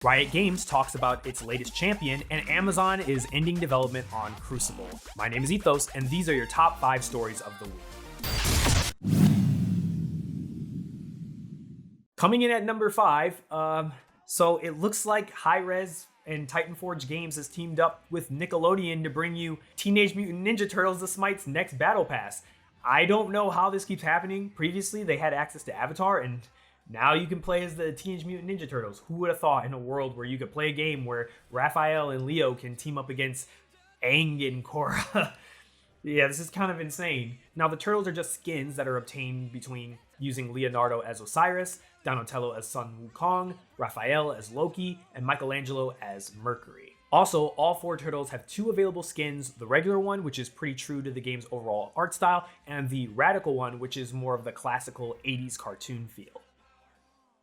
Riot Games talks about its latest champion, and Amazon is ending development on Crucible. My name is Ethos, and these are your top 5 stories of the week. Coming in at number 5, so it looks like Hi-Rez and Titan Forge Games has teamed up with Nickelodeon to bring you Teenage Mutant Ninja Turtles: The Smite's next battle pass. I don't know how this keeps happening. Previously, they had access to Avatar, and now you can play as the Teenage Mutant Ninja Turtles. Who would have thought in a world where you could play a game where Raphael and Leo can team up against Aang and Korra? Yeah, this is kind of insane. Now, the turtles are just skins that are obtained between using Leonardo as Osiris, Donatello as Sun Wukong, Raphael as Loki, and Michelangelo as Mercury. Also, all 4 turtles have 2 available skins, the regular one, which is pretty true to the game's overall art style, and the radical one, which is more of the classical 80s cartoon feel.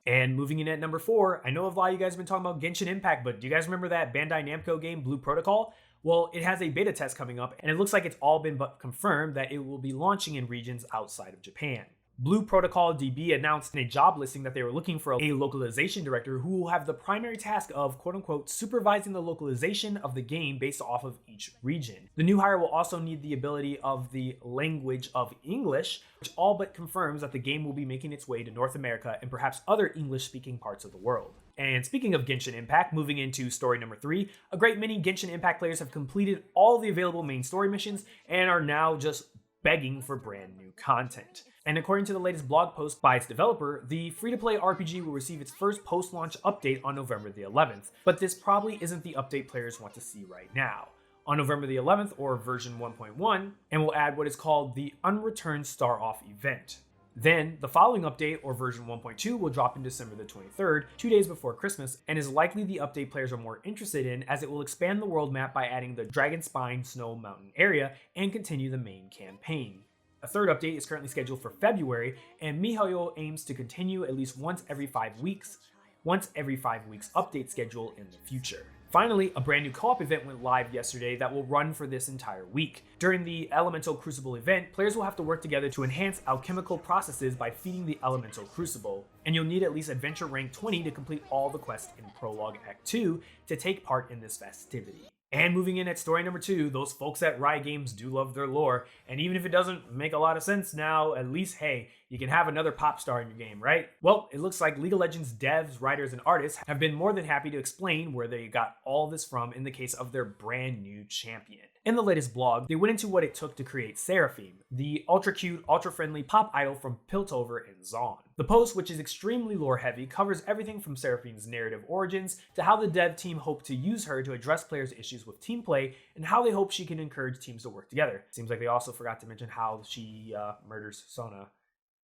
And moving in at number 4, I know a lot of you guys have been talking about Genshin Impact, but do you guys remember that Bandai Namco game, Blue Protocol? Well, it has a beta test coming up, and it looks like it's all been confirmed that it will be launching in regions outside of Japan. Blue Protocol DB announced in a job listing that they were looking for a localization director who will have the primary task of, quote-unquote, supervising the localization of the game based off of each region. The new hire will also need the ability of the language of English, which all but confirms that the game will be making its way to North America and perhaps other English-speaking parts of the world. And speaking of Genshin Impact, moving into story number 3, a great many Genshin Impact players have completed all the available main story missions and are now just begging for brand new content. And according to the latest blog post by its developer, the free-to-play RPG will receive its first post-launch update on November the 11th, but this probably isn't the update players want to see right now. On November the 11th, or version 1.1, and will add what is called the Unreturned Star-Off event. Then, the following update, or version 1.2, will drop in December the 23rd, 2 days before Christmas, and is likely the update players are more interested in, as it will expand the world map by adding the Dragon Spine Snow Mountain area and continue the main campaign. A third update is currently scheduled for February, and miHoYo aims to continue at least once every 5 weeks update schedule in the future. Finally, a brand new co-op event went live yesterday that will run for this entire week. During the Elemental Crucible event, players will have to work together to enhance alchemical processes by feeding the Elemental Crucible, and you'll need at least Adventure Rank 20 to complete all the quests in Prologue Act 2 to take part in this festivity. And moving in at story number 2, those folks at Riot Games do love their lore, and even if it doesn't make a lot of sense now, at least, hey, you can have another pop star in your game, right? Well, it looks like League of Legends devs, writers, and artists have been more than happy to explain where they got all this from in the case of their brand new champion. In the latest blog, they went into what it took to create Seraphim, the ultra-cute, ultra-friendly pop idol from Piltover and Zaun. The post, which is extremely lore-heavy, covers everything from Seraphim's narrative origins to how the dev team hope to use her to address players' issues with team play and how they hope she can encourage teams to work together. Seems like they also forgot to mention how she murders Sona,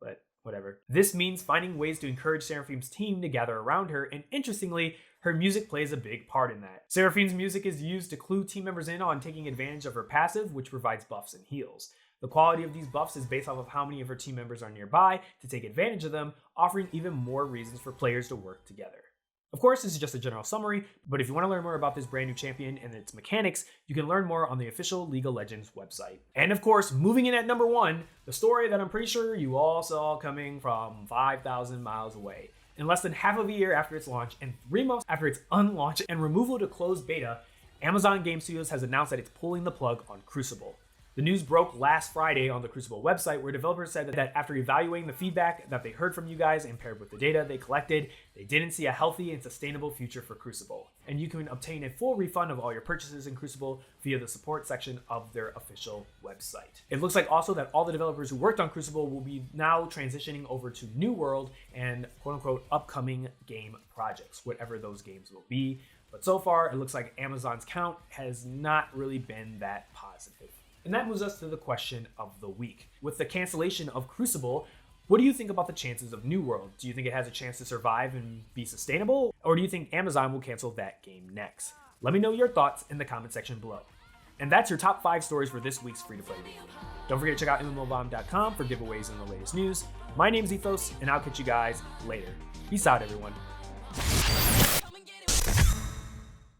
but whatever. This means finding ways to encourage Seraphim's team to gather around her, and interestingly, her music plays a big part in that. Seraphim's music is used to clue team members in on taking advantage of her passive, which provides buffs and heals. The quality of these buffs is based off of how many of her team members are nearby to take advantage of them, offering even more reasons for players to work together. Of course, this is just a general summary, but if you want to learn more about this brand new champion and its mechanics, you can learn more on the official League of Legends website. And of course, moving in at number 1, the story that I'm pretty sure you all saw coming from 5,000 miles away. In less than half of a year after its launch and 3 months after its unlaunch and removal to closed beta, Amazon Game Studios has announced that it's pulling the plug on Crucible. The news broke last Friday on the Crucible website, where developers said that after evaluating the feedback that they heard from you guys and paired with the data they collected, they didn't see a healthy and sustainable future for Crucible. And you can obtain a full refund of all your purchases in Crucible via the support section of their official website. It looks like also that all the developers who worked on Crucible will be now transitioning over to New World and quote-unquote upcoming game projects, whatever those games will be. But so far, it looks like Amazon's count has not really been that positive. And that moves us to the question of the week. With the cancellation of Crucible, what do you think about the chances of New World? Do you think it has a chance to survive and be sustainable? Or do you think Amazon will cancel that game next? Let me know your thoughts in the comment section below. And that's your top 5 stories for this week's free-to-play review. Don't forget to check out MMOBomb.com for giveaways and the latest news. My name's Ethos, and I'll catch you guys later. Peace out, everyone.